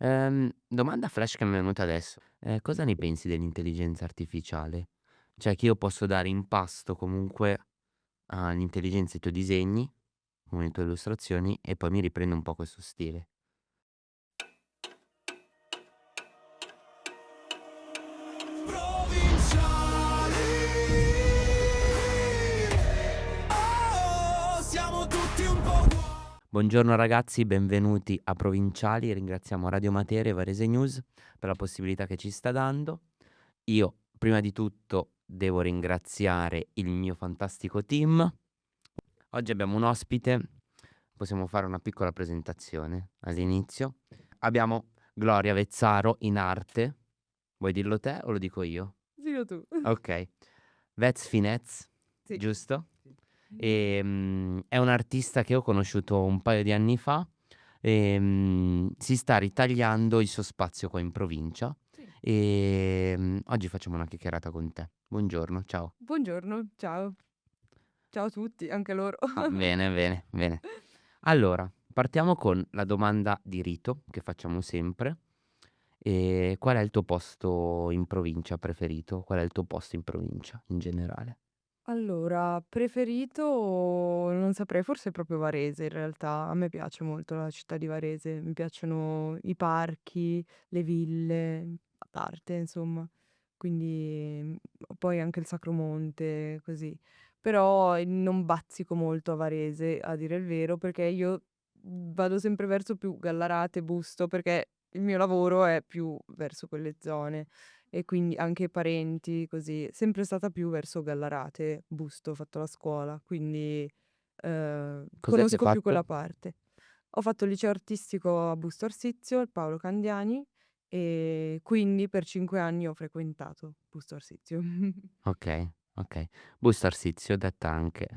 Domanda flash che mi è venuta adesso. Cosa ne pensi dell'intelligenza artificiale? Cioè che io posso dare in pasto comunque all'intelligenza i tuoi disegni, con le tue illustrazioni e poi mi riprende un po' questo stile. Provinciali. Oh, siamo tutti un po' Buongiorno ragazzi, benvenuti a Provinciali, ringraziamo Radio Matere e Varese News per la possibilità che ci sta dando. Io prima di tutto devo ringraziare il mio fantastico team. Oggi abbiamo un ospite, possiamo fare una piccola presentazione all'inizio. Abbiamo Gloria Vezzaro in arte. Vuoi dirlo te o lo dico io? Dillo tu. Ok. Vez Finez, Sì. giusto? È un artista che ho conosciuto un paio di anni fa. Si sta ritagliando il suo spazio qua in provincia. Sì. Oggi facciamo una chiacchierata con te. Buongiorno, ciao. Buongiorno, ciao. Ciao a tutti, anche loro. Bene, bene, bene. Allora, partiamo con la domanda di rito che facciamo sempre. Qual è il tuo posto in provincia preferito? Qual è il tuo posto in provincia in generale? Allora, preferito non saprei, forse proprio Varese in realtà. A me piace molto la città di Varese, mi piacciono i parchi, le ville, l'arte insomma. Quindi, poi anche il Sacromonte, così. Però, non bazzico molto a Varese, a dire il vero, perché io, vado sempre verso più Gallarate, Busto, perché il mio lavoro è più verso quelle zone. E quindi anche parenti, così. Sempre stata più verso Gallarate, Busto, ho fatto la scuola, quindi, Cos'è che hai conosco più fatto? quella parte. Ho fatto il liceo artistico a Busto Arsizio, il Paolo Candiani, e quindi per 5 anni ho frequentato Busto Arsizio. Okay, okay. Busto Arsizio, detta anche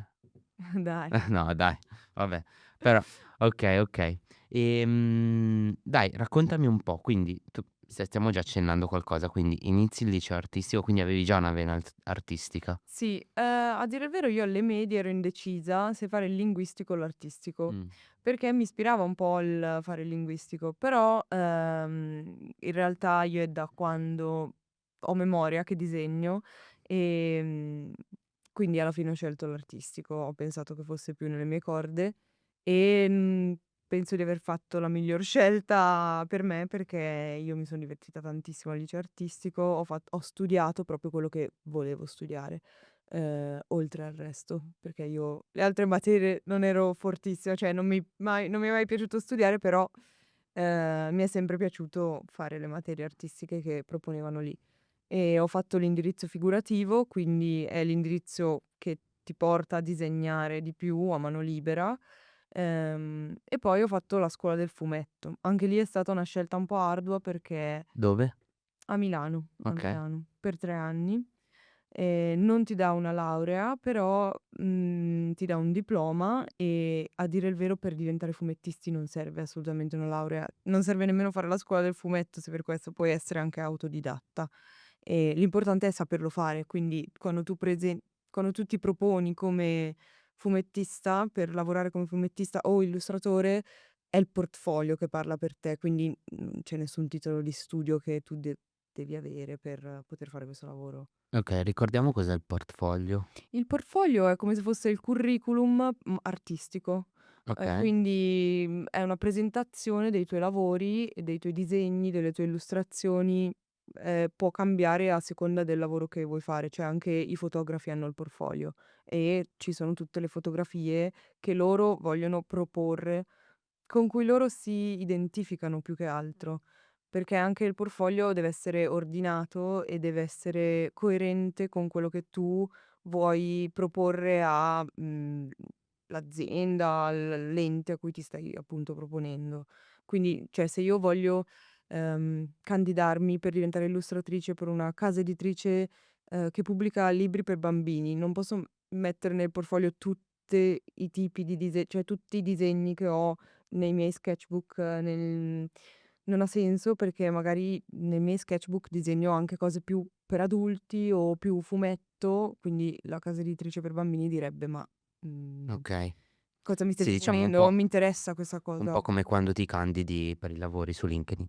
Dai. no dai, vabbè. Però okay, okay. Dai, raccontami un po', quindi tu stiamo già accennando qualcosa, quindi inizi il liceo artistico, quindi avevi già una vena artistica. Sì, a dire il vero io alle medie ero indecisa se fare il linguistico o l'artistico, Mh, perché mi ispirava un po' il fare il linguistico, però, in realtà io è da quando ho memoria che disegno, ehm, quindi alla fine ho scelto l'artistico, ho pensato che fosse più nelle mie corde, penso di aver fatto la miglior scelta per me, perché io mi son divertita tantissimo al liceo artistico, ho studiato proprio quello che volevo studiare, oltre al resto, perché io le altre materie non ero fortissima, cioè non mi è mai piaciuto studiare, però, mi è sempre piaciuto fare le materie artistiche che proponevano lì. E ho fatto l'indirizzo figurativo, quindi è l'indirizzo che ti porta a disegnare di più a mano libera. E poi ho fatto la scuola del fumetto. Anche lì è stata una scelta un po' ardua perché dove? a Okay. Milano, per 3 anni. Non ti dà una laurea, però, ti dà un diploma e, a dire il vero, per diventare fumettisti non serve assolutamente una laurea. Non serve nemmeno fare la scuola del fumetto, se per questo puoi essere anche autodidatta. L'importante è saperlo fare, quindi quando tu ti proponi come fumettista, per lavorare come fumettista o illustratore, è il portfolio che parla per te, quindi non c'è nessun titolo di studio che tu devi avere per poter fare questo lavoro. Okay, ricordiamo cos'è il portfolio. Il portfolio è come se fosse il curriculum, artistico. Okay, Quindi, è una presentazione dei tuoi lavori e dei tuoi disegni, delle tue illustrazioni, può cambiare a seconda del lavoro che vuoi fare, cioè anche i fotografi hanno il portfolio e ci sono tutte le fotografie che loro vogliono proporre, con cui loro si identificano più che altro, perché anche il portfolio deve essere ordinato e deve essere coerente con quello che tu vuoi proporre a, l'azienda, l'ente a cui ti stai appunto proponendo. Quindi, cioè, se io voglio, candidarmi per diventare illustratrice per una casa editrice, che pubblica libri per bambini, non posso mettere nel portfolio tutte i tipi di cioè tutti i disegni che ho nei miei sketchbook, non ha senso, perché magari nei miei sketchbook disegno anche cose più per adulti o più fumetto, quindi la casa editrice per bambini direbbe: "Ma, mhmm, okay. cosa mi stai Sì, diciamo proponendo? Non mi interessa questa un cosa." po' come quando ti candidi per i lavori su LinkedIn.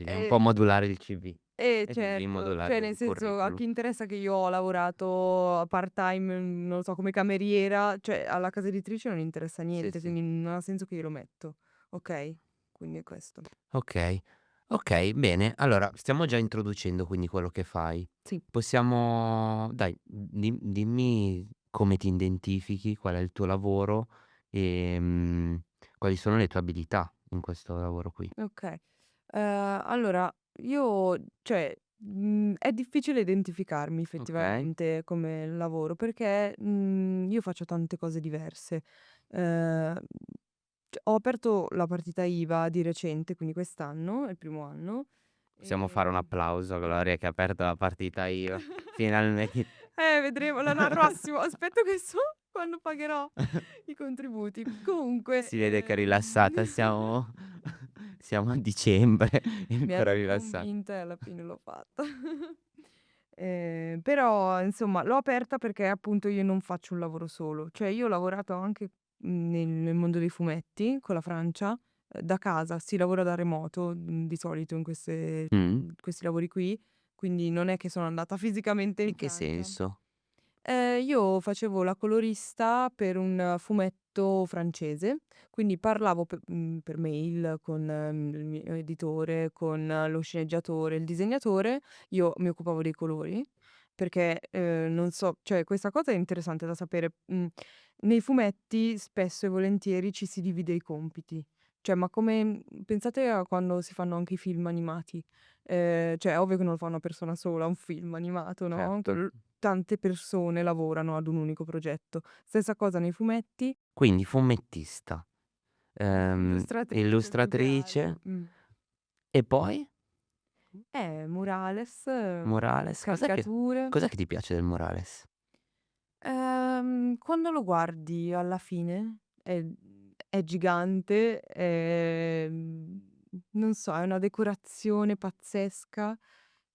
Devi un po' E modulare il CV e devi certo, cioè modulare nel il senso a curriculum. chi interessa che io ho lavorato part-time, non lo so, come cameriera, cioè alla casa editrice non interessa Sì, niente, sì. quindi non ha senso che io lo metto, okay? Quindi è questo. Okay. Okay, bene. Allora, stiamo già introducendo quindi quello che fai. Sì. Possiamo dai, dimmi come ti identifichi, qual è il tuo lavoro, quali sono le tue abilità in questo lavoro qui. Okay. Allora io cioè, è difficile identificarmi Okay. effettivamente come lavoro perché, io faccio tante cose diverse. Ehm, ho aperto la partita IVA di recente, quindi quest'anno, è il primo anno. Possiamo fare un Ehm applauso a Gloria che ha aperto la partita IVA. Finalmente. vedremo l'anno prossimo. Aspetto che so quando pagherò i contributi. Comunque, Si vede che è rilassata, siamo siamo a dicembre e mi è ancora arrivato rilassata. convinta e alla fine l'ho fatta. Però insomma l'ho aperta perché appunto io non faccio un lavoro solo. Cioè io ho lavorato anche, nel mondo dei fumetti con la Francia, da casa, si lavora da remoto, di solito in Mh. questi lavori qui, quindi non è che sono andata fisicamente in In che Francia. senso? Io facevo la colorista per un fumetto francese, quindi parlavo per mail con, il mio editore, con lo sceneggiatore, il disegnatore, io mi occupavo dei colori, perché, non so cioè questa cosa è interessante da sapere, nei fumetti spesso e volentieri ci si divide i compiti. Cioè, ma come pensate a quando si fanno anche i film animati, cioè è ovvio che non lo fa una persona sola un film animato, no, Certo. tante persone lavorano ad un unico progetto. Stessa cosa nei fumetti, Quindi fumettista, illustratrice più che illustratrice altro. e poi? Murales, Morales? caricature. Cos'è che ti piace del Morales? Quando lo guardi alla fine è gigante, non so, è una decorazione pazzesca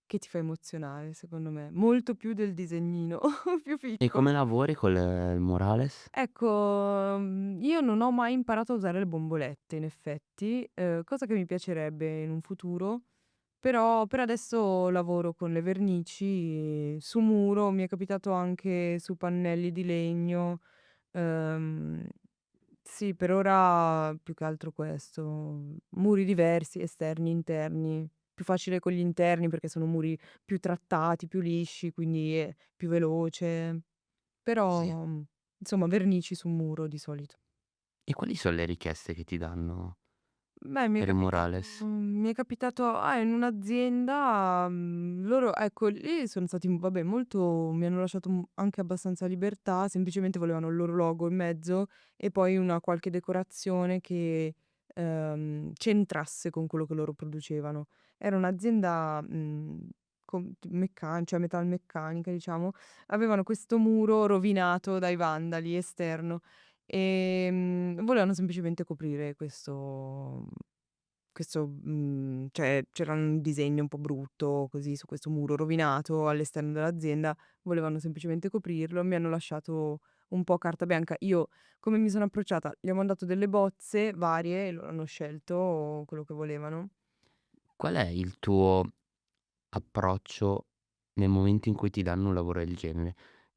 che ti fa emozionare secondo me, molto più del disegnino più E piccolo. come lavori col il Morales? Ecco, io non ho mai imparato a usare le bombolette in effetti, cosa che mi piacerebbe in un futuro, però per adesso lavoro con le vernici su muro, mi è capitato anche su pannelli di legno, ehm, sì, per ora più che altro questo. Muri diversi, esterni, interni. Più facile con gli interni perché sono muri più trattati, più lisci, quindi è più veloce. Però, Sì. insomma vernici su muro di solito. E quali son le richieste che ti danno Beh, per il Morales? mi è capitato in un'azienda, loro ecco lì sono stati, vabbè molto mi hanno lasciato, anche abbastanza libertà, semplicemente volevano il loro logo in mezzo e poi una qualche decorazione che, c'entrasse con quello che loro producevano. Era un'azienda, cioè metalmeccanica diciamo, avevano questo muro rovinato dai vandali esterno. Volevano semplicemente coprire cioè c'era un disegno un po' brutto così su questo muro rovinato all'esterno dell'azienda, volevano semplicemente coprirlo, mi hanno lasciato un po' carta bianca. Io come mi sono approcciata? Gli ho mandato delle bozze varie e loro hanno scelto quello che volevano. Qual è il tuo approccio nel momento in cui ti danno un lavoro del genere?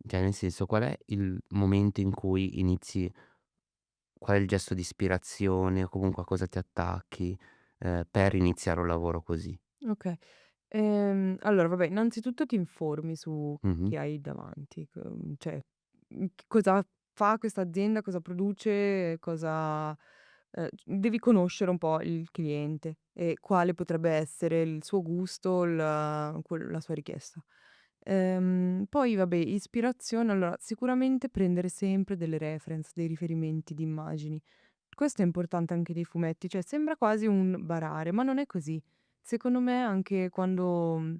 Cioè, nel senso, qual è il momento in cui inizi qual è il gesto di ispirazione o comunque a cosa ti attacchi, per iniziare un lavoro così? Okay. Allora vabbè, innanzitutto ti informi su Mh-mh. chi hai davanti, cioè, cosa fa questa azienda, cosa produce, cosa devi conoscere un po' il cliente e quale potrebbe essere il suo gusto, la sua richiesta. Poi vabbè, ispirazione, allora sicuramente prendere sempre delle reference, dei riferimenti di immagini. Questo è importante anche dei fumetti, cioè sembra quasi un barare, ma non è così. Secondo me anche quando,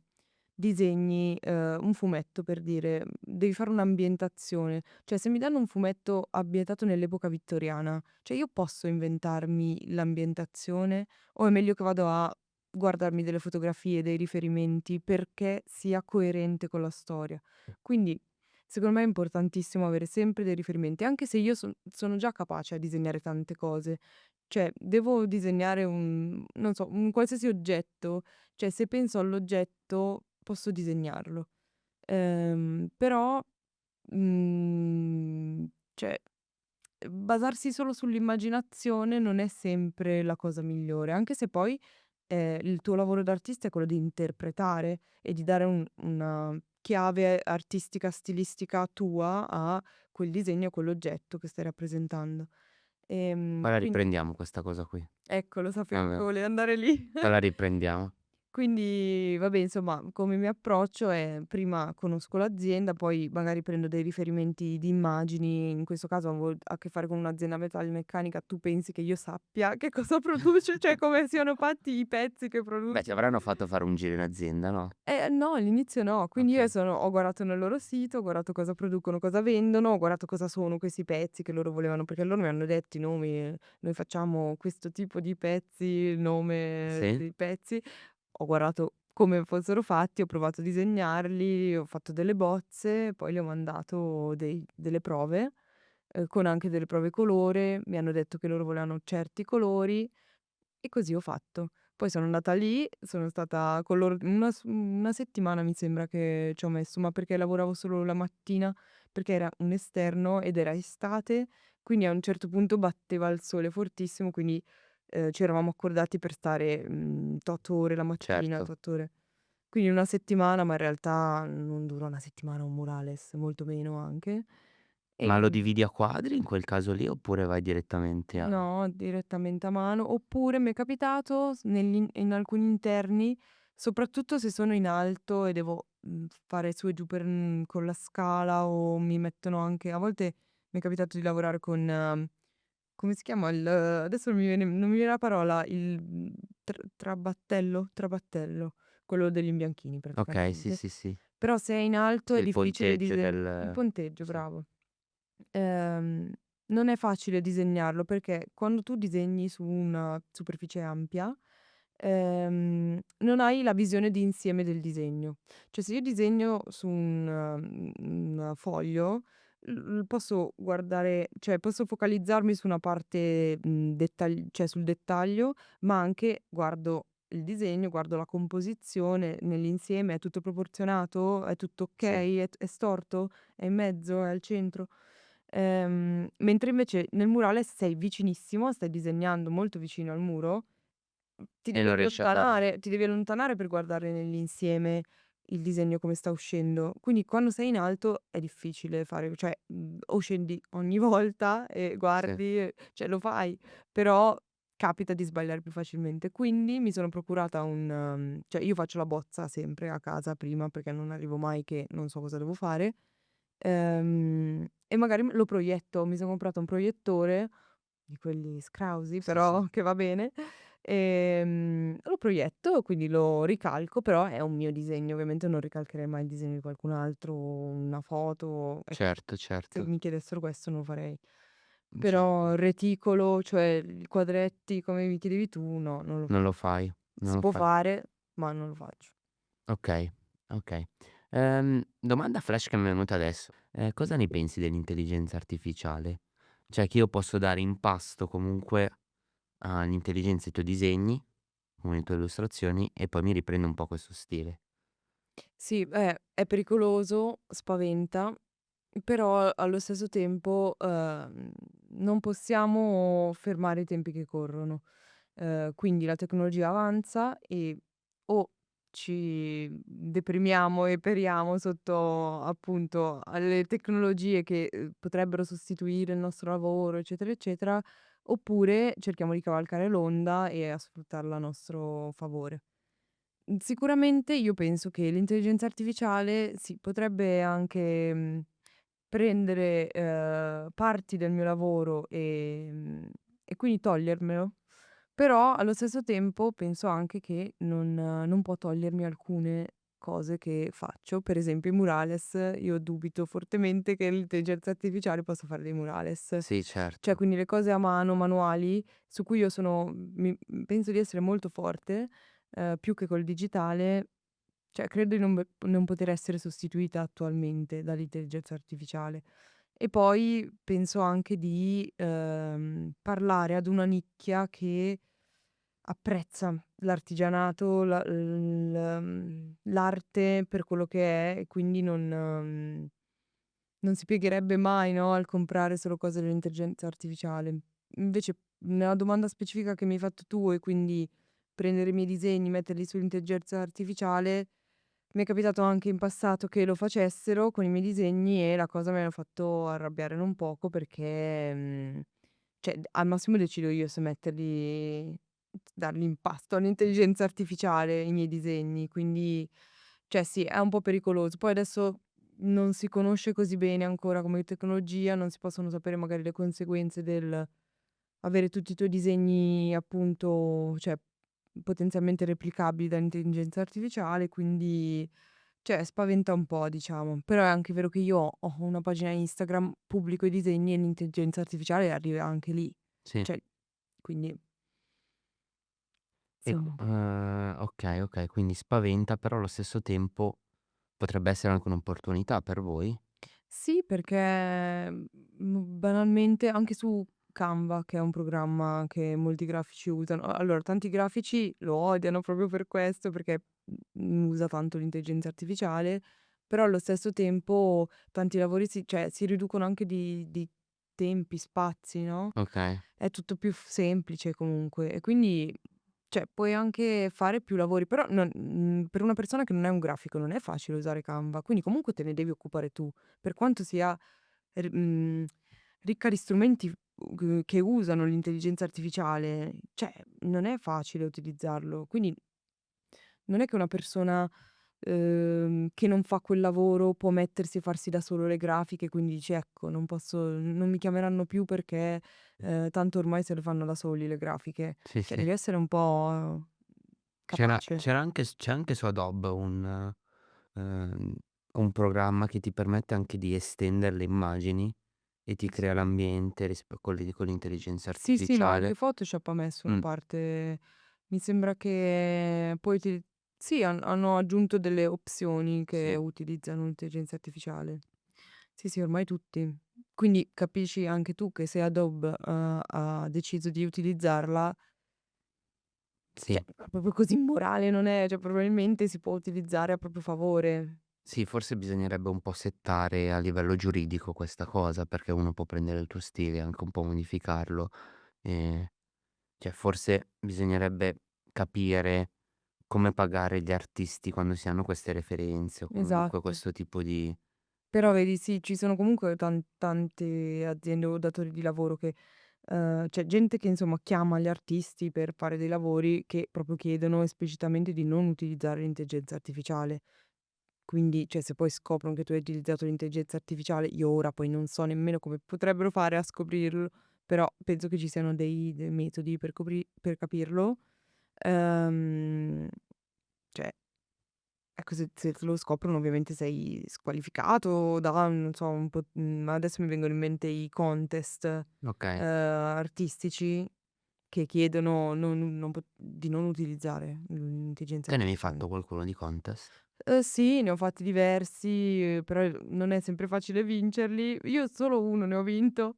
disegni, un fumetto per dire, devi fare un'ambientazione. Cioè se mi danno un fumetto ambientato nell'epoca vittoriana, cioè io posso inventarmi l'ambientazione o è meglio che vado a guardarmi delle fotografie, dei riferimenti perché sia coerente con la storia. Quindi secondo me è importantissimo avere sempre dei riferimenti, anche se io sono già capace a disegnare tante cose. Cioè, devo disegnare non so, un qualsiasi oggetto, cioè se penso all'oggetto posso disegnarlo. Però, cioè, basarsi solo sull'immaginazione non è sempre la cosa migliore, anche se poi, il tuo lavoro d'artista è quello di interpretare e di dare una chiave artistica, stilistica tua a quel disegno, a quell'oggetto che stai rappresentando. Poi la Quindi riprendiamo questa cosa qui. ecco, lo sapevo che Vabbè, volevi andare lì. poi la riprendiamo. Quindi vabbè, insomma, come mi approccio è: prima conosco l'azienda, poi magari prendo dei riferimenti di immagini, in questo caso avevo a che fare con un'azienda metalmeccanica, tu pensi che io sappia che cosa produce, cioè come siano fatti i pezzi che Beh, ti produce? avranno fatto fare un giro in azienda, no? No, all'inizio no. Quindi io Okay. ho guardato nel loro sito, ho guardato cosa producono, cosa vendono, ho guardato cosa sono questi pezzi che loro volevano, perché loro mi hanno detto i nomi: "Noi facciamo questo tipo di pezzi, il nome Sì? dei pezzi". Ho guardato come fossero fatti, ho provato a disegnarli, ho fatto delle bozze, poi le ho mandato delle prove, con anche delle prove colore, mi hanno detto che loro volevano certi colori e così ho fatto. Poi sono andata lì, sono stata con loro una settimana mi sembra che ci ho messo, ma perché lavoravo solo la mattina, perché era un esterno ed era estate, quindi a un certo punto batteva il sole fortissimo, quindi, ci eravamo accordati per stare, tot ore la mattina, Certo. tot ore. Quindi una settimana, ma in realtà non dura una settimana un murales, molto meno anche. Ma lo Ehm dividi a quadri in quel caso lì, oppure vai direttamente a No, direttamente a mano, oppure m'è capitato in alcuni interni, soprattutto se sono in alto e devo, fare su e giù con la scala o mi mettono anche a volte mi è capitato di lavorare con come si chiama adesso non mi viene la parola, il, trabattello, quello degli imbianchini okay, sì, praticamente. sì, sì. Però se è in alto Sì, è il difficile ponteggio il del ponteggio, sì, bravo. Ehm, Non è facile disegnarlo perché quando tu disegni su una superficie ampia, non hai la visione di insieme del disegno. Cioè se io disegno su un foglio, posso guardare cioè posso focalizzarmi su una parte, cioè sul dettaglio, ma anche guardo il disegno, guardo la composizione nell'insieme, è tutto proporzionato? È tutto sì. okay? È storto? È in mezzo? È al centro? Mentre invece nel murale sei vicinissimo, stai disegnando molto vicino al muro, E non riesci a fare ti devi allontanare per guardare nell'insieme il disegno come sta uscendo. Quindi quando sei in alto è difficile fare cioè, o scendi ogni volta e sì, guardi, cioè lo fai, però capita di sbagliare più facilmente. Quindi mi sono procurata cioè io faccio la bozza sempre a casa prima perché non arrivo mai che non so cosa devo fare. E magari lo proietto. Mi son comprata un proiettore, di quelli scrausi, sì, sì. però che va bene, lo proietto, quindi lo ricalco, però è un mio disegno, ovviamente non ricalcherei mai il disegno di qualcun altro, una foto, ecco. Certo, Se certo. mi chiedessero questo non lo farei. Certo. Però il reticolo, cioè i quadretti come mi chiedevi tu, no, non lo Non lo faccio. fai, non Si lo può fai. fare, ma non lo faccio. Okay, okay. Domanda flash che mi è venuta adesso: cosa ne pensi dell'intelligenza artificiale? Cioè che io posso dare in pasto comunque all'intelligenza i tuoi disegni, con le tue illustrazioni, e poi mi riprende un po' questo stile. Sì, è pericoloso, spaventa, però allo stesso tempo, non possiamo fermare i tempi che corrono. Quindi la tecnologia avanza e o ci deprimiamo e periamo sotto, appunto, alle tecnologie che, potrebbero sostituire il nostro lavoro, eccetera, eccetera, oppure cerchiamo di cavalcare l'onda e a sfruttarla a nostro favore. Sicuramente io penso che l'intelligenza artificiale sì, potrebbe anche, prendere, parti del mio lavoro, e quindi togliermelo, però allo stesso tempo penso anche che non può togliermi alcune cose che faccio. Per esempio i murales, io dubito fortemente che l'intelligenza artificiale possa fare dei murales. Sì, Cioè, certo. quindi le cose a mano, manuali, su cui io sono penso di essere molto forte, più che col digitale, Cioè credo di non poter essere sostituita attualmente dall'intelligenza artificiale. E poi penso anche di, parlare ad una nicchia che apprezza l'artigianato, l'arte per quello che è e quindi non si piegherebbe mai, no, al comprare solo cose dell'intelligenza artificiale. Invece nella domanda specifica che mi hai fatto tu e quindi prendere i miei disegni, metterli sull'intelligenza artificiale, mi è capitato anche in passato che lo facessero con i miei disegni e la cosa mi ha fatto arrabbiare non poco perché, cioè al massimo decido io se darli in pasto all'intelligenza artificiale i miei disegni, quindi cioè sì, è un po' pericoloso. Poi adesso non si conosce così bene ancora come tecnologia, non si possono sapere magari le conseguenze del avere tutti i tuoi disegni appunto, cioè potenzialmente replicabili dall'intelligenza artificiale, quindi cioè spaventa un po' diciamo. Però è anche vero che io ho una pagina Instagram, pubblico i disegni e l'intelligenza artificiale arriva anche lì. Sì. Cioè, quindi E insomma. okay, okay, quindi spaventa, però allo stesso tempo potrebbe essere anche un'opportunità per voi? Sì, perché, banalmente anche su Canva, che è un programma che molti grafici usano allora tanti grafici lo odiano proprio per questo, perché, usa tanto l'intelligenza artificiale, però allo stesso tempo tanti lavori si riducono anche di tempi, spazi, no, Okay. è tutto più semplice comunque e quindi cioè puoi anche fare più lavori, però per una persona che non è un grafico non è facile usare Canva, quindi comunque te ne devi occupare tu. Per quanto sia r ricca di strumenti che usano l'intelligenza artificiale, cioè non è facile utilizzarlo. Quindi non è che una persona, che non fa quel lavoro può mettersi e farsi da solo le grafiche, quindi dici: "Ecco, non mi chiameranno più perché, tanto ormai se le fanno da soli le grafiche." Sì, Cioè sì. devi essere un po' capace. C'è anche su Adobe ehm, un programma che ti permette anche di estendere le immagini e ti crea Sì. l'ambiente con l'intelligenza Sì, sì, ma anche artificiale. Photoshop ha messo una Mh, parte mi sembra che puoi sì, hanno aggiunto delle opzioni che sì, utilizzano l'intelligenza artificiale. Sì, sì, ormai tutti. Quindi capisci anche tu che se Adobe, ha deciso di utilizzarla, cioè sì. proprio così immorale non è, cioè probabilmente si può utilizzare a proprio favore. Sì, forse bisognerebbe un po' settare a livello giuridico questa cosa, perché uno può prendere il tuo stile e anche un po' modificarlo. Ehm, cioè forse bisognerebbe capire come pagare gli artisti quando si hanno queste referenze o comunque Esatto. questo tipo di Però vedi sì, ci sono comunque tante aziende o datori di lavoro che c'è gente che insomma chiama gli artisti per fare dei lavori che proprio chiedono esplicitamente di non utilizzare l'intelligenza artificiale. Quindi, cioè, se poi scoprono che tu hai utilizzato l'intelligenza artificiale, io ora poi non so nemmeno come potrebbero fare a scoprirlo, però penso che ci siano dei metodi per capirlo. Ehm, cioè ecco, se te lo scoprono ovviamente sei squalificato da, non so, adesso mi vengono in mente i contest, okay. artistici che chiedono di non utilizzare l'intelligenza Te ne hai mai artificiale. fatto qualcuno di contest? Sì, ne ho fatti diversi, però non è sempre facile vincerli. Io solo uno ne ho vinto,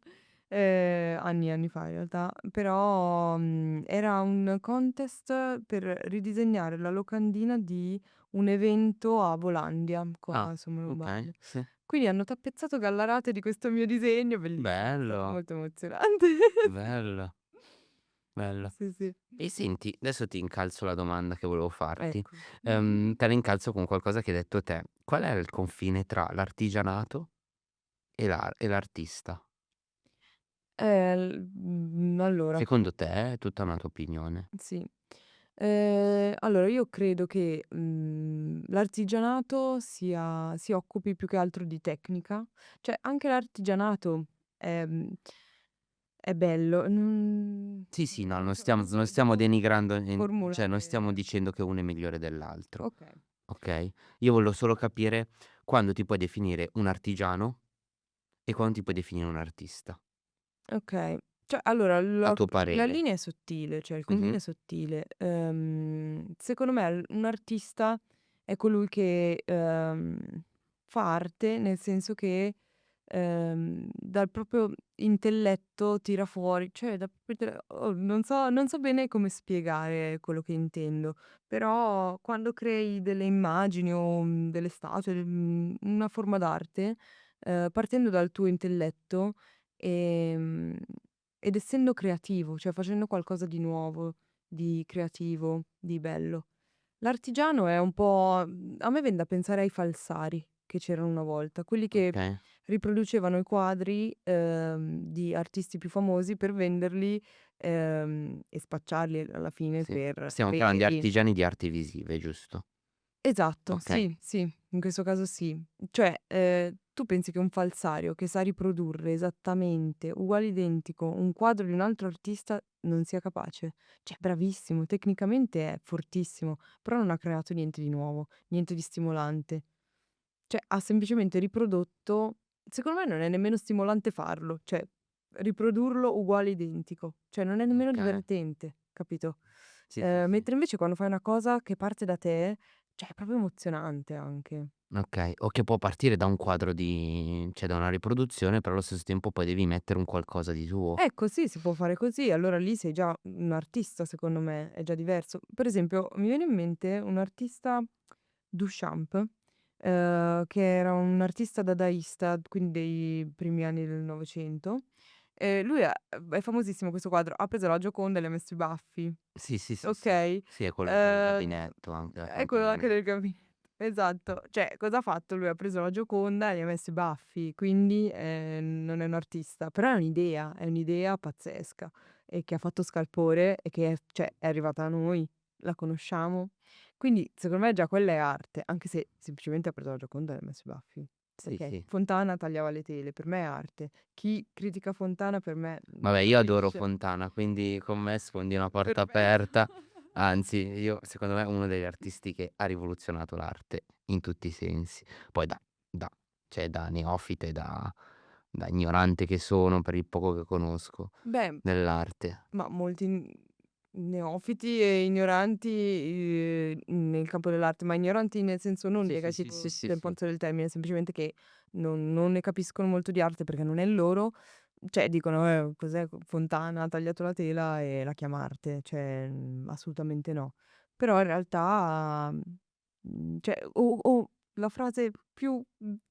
anni e anni fa in realtà, però, era un contest per ridisegnare la locandina di un evento a Volandia, Ah, qua se non okay, sbaglio. sì. Quindi hanno tappezzato Gallarate di questo mio disegno, bellissimo, è stato Bello, molto emozionante. bello, bello. Sì, sì. E senti, adesso ti incalzo la domanda che volevo farti. Ecco. Te la incalzo con qualcosa che hai detto te. Qual è il confine tra l'artigianato e l'artista? Allora Secondo te, è tutta una tua opinione. sì. Allora io credo che, l'artigianato si occupi più che altro di tecnica. Cioè anche l'artigianato è bello. Sì, sì, no, Non so, come non stiamo devo denigrando cioè non stiamo formulare dicendo che uno è migliore dell'altro, okay, okay? Io volevo solo capire quando ti puoi definire un artigiano e quando ti puoi definire un artista, okay. Cioè allora a la tuo la parere. linea è sottile, cioè il confine Mh-mh. è sottile. Secondo me un artista è colui che, fa arte, nel senso che, dal proprio intelletto tira fuori cioè da proprio non so bene come spiegare quello che intendo, però quando crei delle immagini o, delle statue, una forma d'arte, partendo dal tuo intelletto, ehm, ed essendo creativo, cioè facendo qualcosa di nuovo, di creativo, di bello. L'artigiano è un po' a me vien da pensare ai falsari che c'erano una volta, quelli che Okay. riproducevano i quadri, di artisti più famosi per venderli, e spacciarli alla fine Sì. per Stiamo parlando di veri. artigiani di arti visive, giusto? Esatto, Okay. sì, sì, in questo caso sì. Cioè, tu pensi che un falsario che sa riprodurre esattamente, uguale identico, un quadro di un altro artista non sia capace? Cioè, bravissimo, tecnicamente è fortissimo, però non ha creato niente di nuovo, niente di stimolante. Cioè, ha semplicemente riprodotto secondo me non è nemmeno stimolante farlo, cioè riprodurlo uguale identico, cioè non è nemmeno Okay. divertente, capito? Sì, sì, sì. Mentre invece quando fai una cosa che parte da te, cioè è proprio emozionante anche. Okay. O che può partire da un quadro di cioè da una riproduzione, però allo stesso tempo poi devi mettere un qualcosa di tuo. Ecco sì, si può fare così, allora lì sei già un artista secondo me, è già diverso. Per esempio, mi viene in mente un artista, Duchamp, che era un artista dadaista, quindi dei primi anni del '900. Lui è famosissimo questo quadro, ha preso la Gioconda e le ha messo i baffi, Sì, sì, sì, sì. okay? Sì, è quello del Ehm, gabinetto anche, la è quello anche fontanella. del gabinetto, esatto. Cioè, cosa ha fatto? Lui ha preso la Gioconda e gli ha messo i baffi, quindi, non è un artista, però è un'idea pazzesca e che ha fatto scalpore e che è arrivata a noi, la conosciamo. Quindi secondo me già quella è arte, anche se semplicemente ha preso la Gioconda e ha messo i baffi. Sì, Okay, sì. Fontana tagliava le tele, per me è arte. Chi critica Fontana per me Vabbè, non io adoro capisce. Fontana, quindi con me sfondi una porta Perfetto. aperta. Anzi, io secondo me è uno degli artisti che ha rivoluzionato l'arte in tutti i sensi. Poi da da neofite, da ignorante che sono per il poco che conosco Beh, dell'arte. ma molti neofiti e ignoranti, nel campo dell'arte, ma ignoranti nel senso non Sì, sì, sì, sì, negativo sì, del sì. punto del termine, semplicemente che non ne capiscono molto di arte perché non è il loro, cioè dicono: cos'è Fontana ha tagliato la tela e la chiama arte." Cioè, assolutamente no. Però in realtà, cioè o la frase più,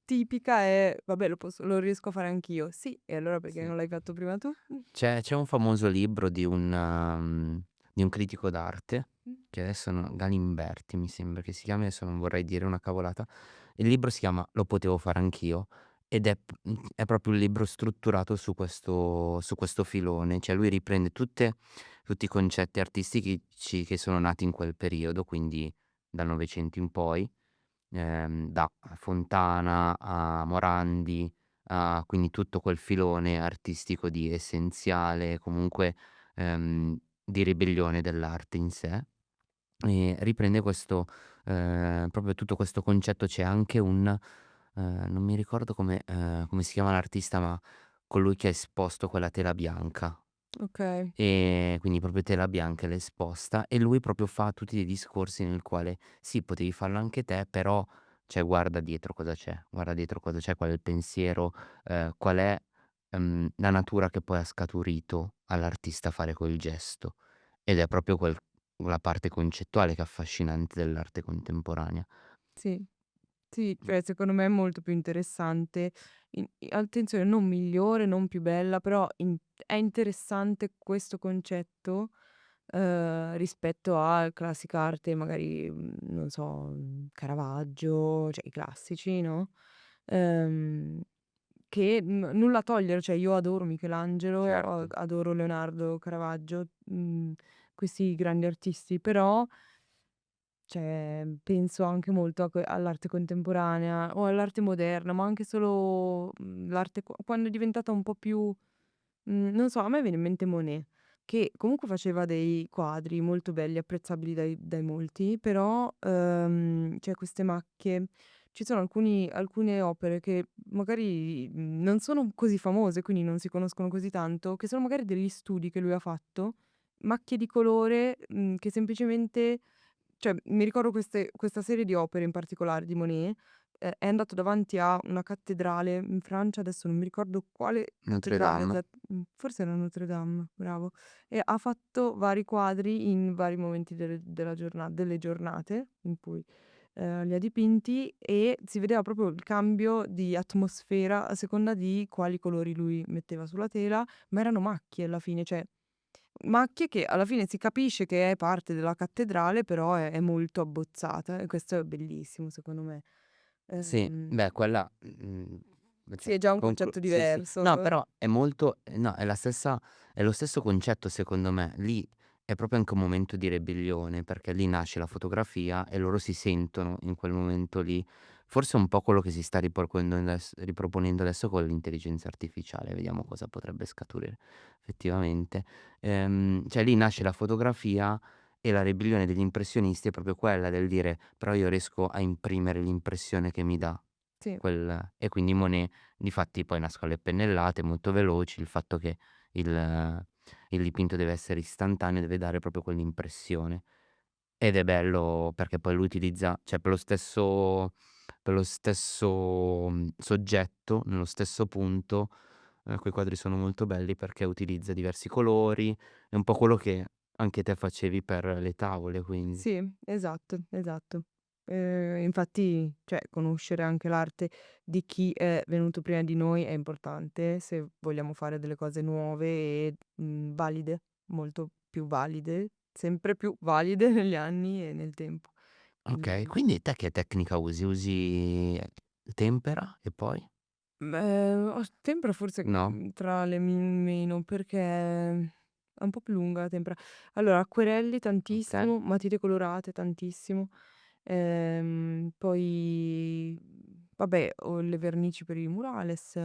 tipica è: "Vabbè lo riesco a fare anch'io." Sì, e allora perché Sì. non l'hai fatto prima tu? C'è un famoso libro di un critico d'arte, Mh. che adesso Galimberti mi sembra che si chiami, adesso non vorrei dire una cavolata. Il libro si chiama "Lo potevo fare anch'io" ed è proprio un libro strutturato su questo filone, cioè lui riprende tutti i concetti artistici che sono nati in quel periodo, quindi dal Novecento in poi, da Fontana a Morandi, a quindi tutto quel filone artistico di Essenziale, comunque, di ribellione dell'arte in sé, e riprende questo proprio tutto questo concetto. C'è anche non mi ricordo come si chiama l'artista, ma colui che ha esposto quella tela bianca. Okay. Quindi proprio tela bianca l'ha esposta e lui proprio fa tutti dei discorsi nel quale: "Sì, potevi farlo anche te, però cioè guarda dietro cosa c'è, qual è il pensiero, qual è, la natura che poi ha scaturito all'artista a fare quel gesto." Ed è proprio la parte concettuale che è affascinante dell'arte contemporanea. Sì, sì, Mh, cioè secondo me è molto più interessante, attenzione, non migliore, non più bella, però è interessante questo concetto, rispetto a classica arte magari, non so, Caravaggio, cioè i classici, no, ehm, che nulla a togliere, cioè io adoro Michelangelo, certo. adoro Leonardo, Caravaggio, questi grandi artisti, però cioè, penso anche molto all'arte contemporanea o all'arte moderna, ma anche solo, l'arte quando è diventata un po' più non so, a me viene in mente Monet, che comunque faceva dei quadri molto belli, apprezzabili dai molti, però, cioè queste macchie ci sono alcune opere che magari, non sono così famose, quindi non si conoscono così tanto, che sono magari degli studi che lui ha fatto, macchie di colore, che semplicemente cioè mi ricordo questa serie di opere in particolare di Monet, è andato davanti a una cattedrale in Francia, adesso non mi ricordo quale Notre cattedrale Dame. forse era Notre Dame, bravo, e ha fatto vari quadri in vari momenti delle giornate in cui, li ha dipinti, e si vedeva proprio il cambio di atmosfera a seconda di quali colori lui metteva sulla tela, ma erano macchie alla fine, cioè macchie che alla fine si capisce che è parte della cattedrale, però è molto abbozzata, e questo è bellissimo secondo me. Sì, Ehm, beh quella, sì, cioè è già un conclu concetto sì, sì. diverso. No, però è molto no, è lo stesso concetto secondo me. Lì è proprio anche un momento di ribellione, perché lì nasce la fotografia e loro si sentono in quel momento lì. Forse è un po' quello che si sta riproponendo adesso con l'intelligenza artificiale, vediamo cosa potrebbe scaturire effettivamente. Cioè lì nasce la fotografia e la ribellione degli impressionisti è proprio quella del dire: "Però io riesco a imprimere l'impressione che mi dà Sì, quel". E quindi Monet difatti poi nascono le pennellate molto veloci, il fatto che il il dipinto deve essere istantaneo, deve dare proprio quell'impressione. Ed è bello perché poi lui utilizza cioè per lo stesso, soggetto, nello stesso punto, quei quadri sono molto belli perché utilizza diversi colori, è un po' quello che anche te facevi per le tavole quindi. sì, esatto, esatto. Infatti, cioè, conoscere anche l'arte di chi è venuto prima di noi è importante se vogliamo fare delle cose nuove e, valide, molto più valide, sempre più valide negli anni e nel tempo. Okay, Quindi quindi te che tecnica usi? Usi tempera e poi? ho tempra forse, No? tra le meno, perché è un po' più lunga la tempra. Allora, acquerelli Okay. tantissimo, matite colorate tantissimo, poi vabbè, ho le vernici per i murales,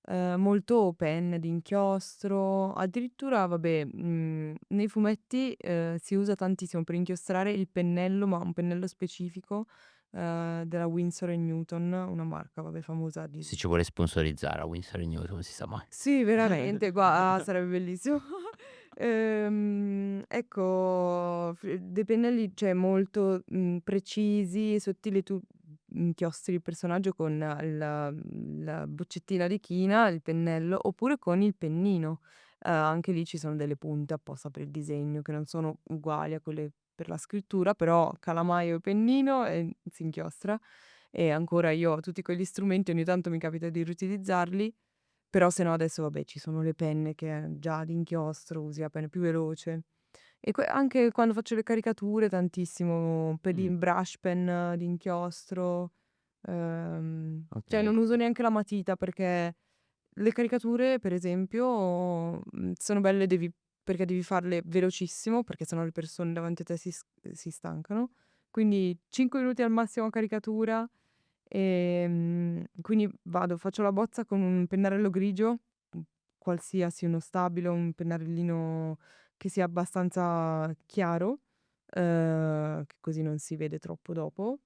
molto penne d'inchiostro, addirittura vabbè, nei fumetti, si usa tantissimo per inchiostrare il pennello, ma un pennello specifico, della Winsor& Newton, una marca vabbè famosa di Se ci vuole sponsorizzare a Winsor& Newton, non si sa mai. sì, veramente, sarebbe bellissimo. Ecco, dei pennelli, cioè molto, precisi e sottili, tu inchiostri il personaggio con la boccettina di china, il pennello, oppure con il pennino. Anche lì ci sono delle punte apposta per il disegno, che non sono uguali a quelle per la scrittura, però calamaio e pennino e si inchiostra. E ancora io ho tutti quegli strumenti, ogni tanto mi capita di riutilizzarli, però se no adesso vabbè ci sono le penne che già ad inchiostro, usi la penna più veloce. E anche quando faccio le caricature tantissimo per Mh, il brush pen di inchiostro, cioè okay. non uso neanche la matita, perché le caricature per esempio, sono belle, perché devi farle velocissimo, perché se no le persone davanti a te si stancano. Quindi 5 minuti al massimo a caricatura. Quindi faccio la bozza con un pennarello grigio, qualsiasi, uno stabilo, un pennarellino che sia abbastanza chiaro, che così non si vede troppo dopo,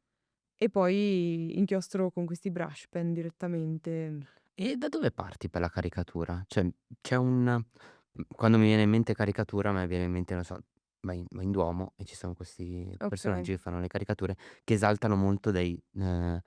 e poi inchiostro con questi brush pen direttamente. E da dove parti per la caricatura? Cioè, c'è quando mi viene in mente caricatura, a me viene in mente, non so, vai in Duomo e ci sono questi Okay, personaggi che fanno le caricature che esaltano molto delle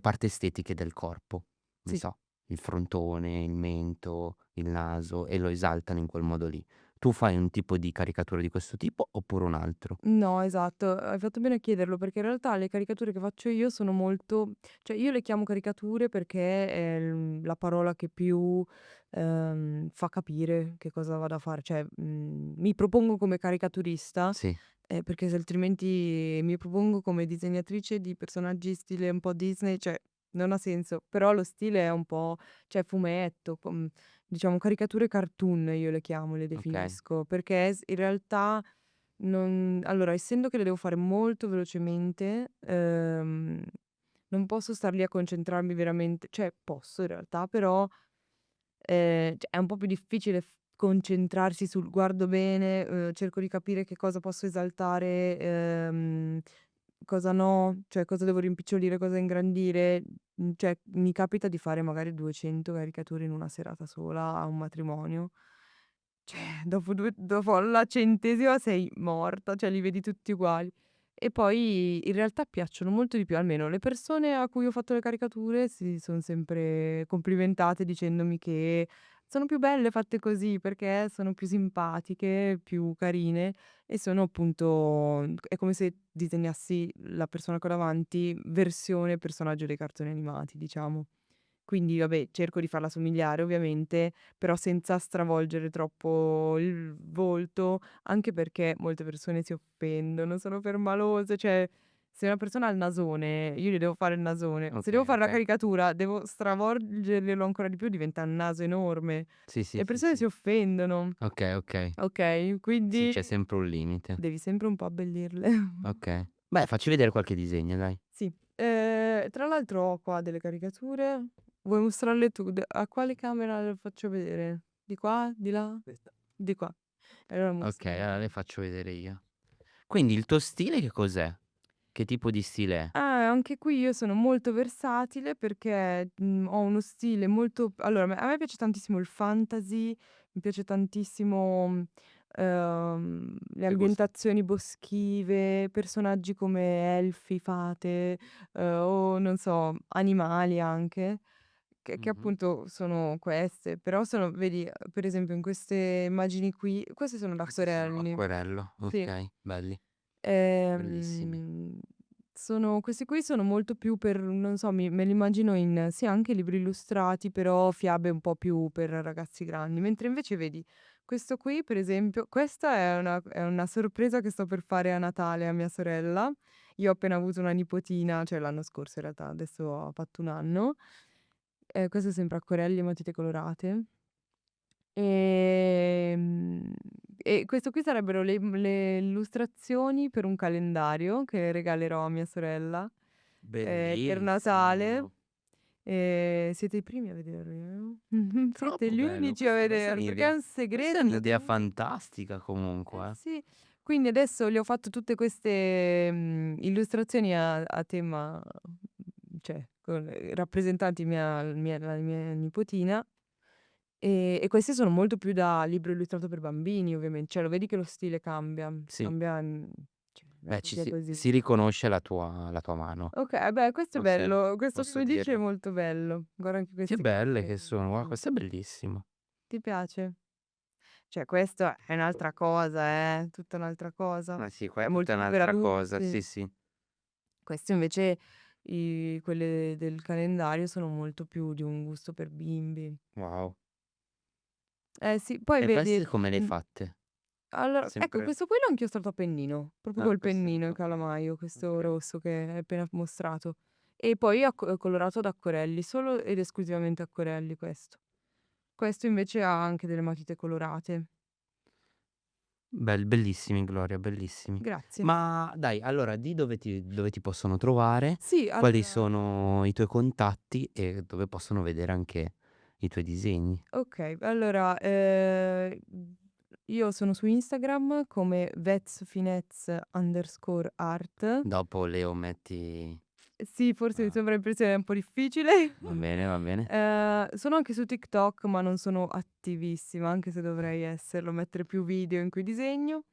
parti estetiche del corpo. Non sì. so, il frontone, il mento, il naso e lo esaltano in quel modo lì. Tu fai un tipo di caricatura di questo tipo oppure un altro? No, esatto, hai fatto bene a chiederlo, perché in realtà le caricature che faccio io sono molto, cioè io le chiamo caricature perché è la parola che più, fa capire che cosa vado a fare. Cioè, mi propongo come caricaturista, Sì, perché se altrimenti mi propongo come disegnatrice di personaggi stile un po' Disney, cioè non ha senso. Però lo stile è un po', cioè fumetto, diciamo caricature cartoon io le chiamo, le okay. definisco, perché in realtà allora, essendo che le devo fare molto velocemente, non posso star lì a concentrarmi veramente, cioè posso in realtà, però, cioè è un po' più difficile concentrarsi sul guardo bene, cerco di capire che cosa posso esaltare, cosa no, cioè cosa devo rimpicciolire, cosa ingrandire. Cioè mi capita di fare magari 200 caricature in una serata sola a un matrimonio. cioè dopo la 100ª sei morta, cioè li vedi tutti uguali. E poi in realtà piacciono molto di più, almeno le persone a cui ho fatto le caricature si son sempre complimentate dicendomi che sono più belle fatte così, perché sono più simpatiche, più carine e sono appunto è come se disegnassi la persona che ho davanti versione personaggio dei cartoni animati, diciamo. Quindi vabbè, cerco di farla somigliare ovviamente, però senza stravolgere troppo il volto, anche perché molte persone si offendono, sono permalose, cioè se una persona ha il nasone, io gli devo fare il nasone. Se devo Okay, fare la okay. caricatura, devo stravolgerglielo ancora di più, diventa un naso enorme. Sì, sì, Le sì, persone sì. si offendono, Okay, okay. okay? Sì, Quindi c'è sempre un limite. devi sempre un po' abbellirle. Okay. Beh, facci vedere qualche disegno dai. Sì, tra l'altro ho qua delle caricature. Vuoi mostrarle tu? A quale camera le faccio vedere? Di qua? Di là? Questa. Di qua. Allora Okay, mostro. allora le faccio vedere io. Quindi il tuo stile che cos'è? Che tipo di stile è? Anche qui io sono molto versatile perché, ho uno stile molto allora a me piace tantissimo il fantasy, mi piace tantissimo, le Che gusto ambientazioni boschive, personaggi come elfi, fate, o non so, animali anche, che mh-mh. appunto sono queste, però sono vedi, per esempio in queste immagini qui queste sono Questi sono d'acquerelli. acquerello, Sì. okay, belli, bellissimi. Ehm, questi qui sono molto più per non so, me li immagino in sì, anche libri illustrati, però fiabe un po' più per ragazzi grandi. Mentre invece vedi, questo qui per esempio questa è una sorpresa che sto per fare a Natale a mia sorella. Io ho appena avuto una nipotina, cioè l'anno scorso in realtà, adesso ha fatto 1 anno. Questo è sempre acquerelli e matite colorate. Ehm, e questo qui sarebbero le illustrazioni per un calendario che regalerò a mia sorella, per Natale. Bellissimo, Siete i primi a vederli, siete troppo gli bello. unici a Questa è vederli, perché è un'idea un questa è segreto. un'idea fantastica comunque, Sì. Quindi adesso le ho fatto tutte queste, illustrazioni a tema, cioè con rappresentanti la mia nipotina. E questi sono molto più da libro illustrato per bambini cioè lo vedi che lo stile cambia, Sì. cambia, cioè non è Beh, che sia così. si riconosce la tua mano. Okay, beh questo è Posso bello, questo che posso mi dici è dirlo. molto bello. Guarda anche Che queste belle che carte. sono, guarda questo è bellissimo. Ti piace? Cioè questo è un'altra cosa, tutta un'altra cosa. Ah sì, qua È è tutta molto più per un'altra cosa, adulti. sì, sì. Questo invece quelle del calendario sono molto più di un gusto per bimbi. Wow. Eh sì, poi E vedi, queste come le hai mhmm fatte? allora, ecco Sempre questo qui l'ho inchiostrato a pennino, proprio col questo pennino, il okay, calamaio, questo okay. rosso che hai appena mostrato. E poi colorato ad acquerelli, solo ed esclusivamente acquerelli questo. Questo invece ha anche delle matite colorate. Bellissimi Gloria, bellissimi. Grazie. Ma dai, allora di dove ti possono trovare, Sì, quali allora sono i tuoi contatti e dove possono vedere anche i tuoi disegni. okay, allora, io sono su Instagram come @vetsfinez_art. Dopo Leo metti Sì, forse mi ah, sembra impressione un po' difficile. va bene, va bene. Sono anche su TikTok, ma non sono attivissima, anche se dovrei esserlo, mettere più video in cui disegno.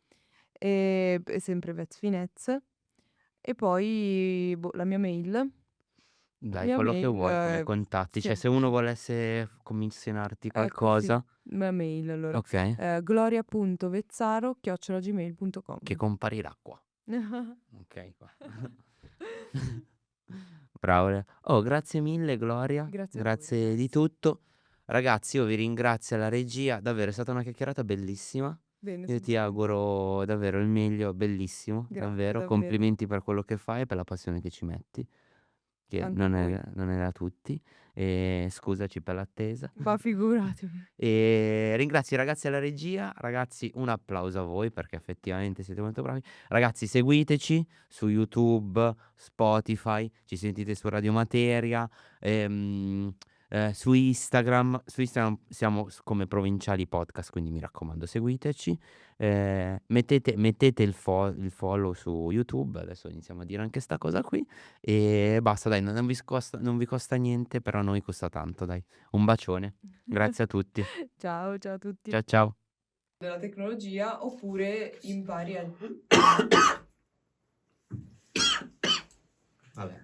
È sempre Vez Finez. E poi, boh, la mia mail. La Dai, mia quello che mail, vuoi come contatti, sì, cioè se uno volesse commissionarti ecco sì, qualcosa mia mail allora, okay, gloria.vezzaro@gmail.com. che comparirà qua. Okay, qua. Bravo Le oh, grazie mille Gloria, Grazie a voi grazie di ragazzi. tutto. Ragazzi, io vi ringrazio alla regia, davvero è stata una chiacchierata bellissima. Bene, Io son ti contenta. auguro davvero il meglio, bellissimo, Grazie davvero. davvero, Complimenti per quello che fai e per la passione che ci metti, che anche a non voi. è non è da tutti. E scusaci per l'attesa. Ma figuratevi. Ringrazio i ragazzi alla regia. Ragazzi, un applauso a voi perché effettivamente siete molto bravi. Ragazzi, seguiteci su YouTube, Spotify, ci sentite su Radio Materia, su Instagram. Su Instagram siamo come Provinciali Podcast, quindi mi raccomando seguiteci. Mettete il follow su YouTube, adesso iniziamo a dire anche 'sta cosa qui, e basta dai, non vi costa niente, però a noi costa tanto dai. Un bacione. Grazie a tutti. Ciao, ciao a tutti. Ciao. della tecnologia oppure impari a... Vabbè,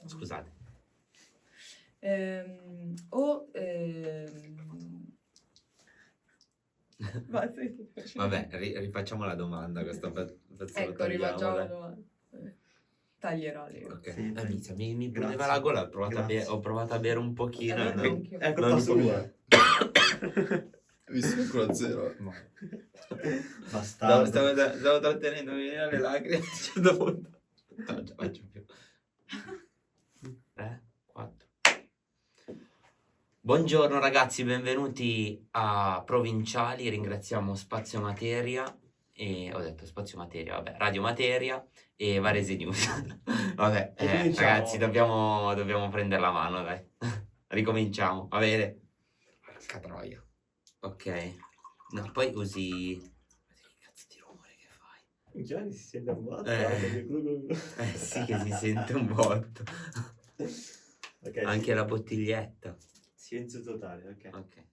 scusate. o Basta, Vabbè, rifacciamo la domanda, questo pezzo lo ecco, tagliamo, rifacciamo la dai. domanda. Taglierò lì. Ok, Sì, inizia, mi grazie, prendeva la gola, grazie. ho provato a bere un pochino. Allora non- anch'io. È non colpa mi- sua. Hai visto il 1-0? No. Bastardo. Stavo trattenendo le lacrime a un certo punto. No, non ce la faccio più. 3, 4. Buongiorno ragazzi, benvenuti a Provinciali, ringraziamo Spazio Materia e ho detto Spazio Materia, vabbè, Radio Materia e Varese News. Vabbè, Ricominciamo. ragazzi, dobbiamo prendere la mano, dai. Ricominciamo, va bene? Porca troia. Ok. No, poi usi... Che cazzo di rumore che fai? Gianni si sente un botto. Sì che si sente un botto. Ok, Anche la bottiglietta. silenzio totale, ok. Ok.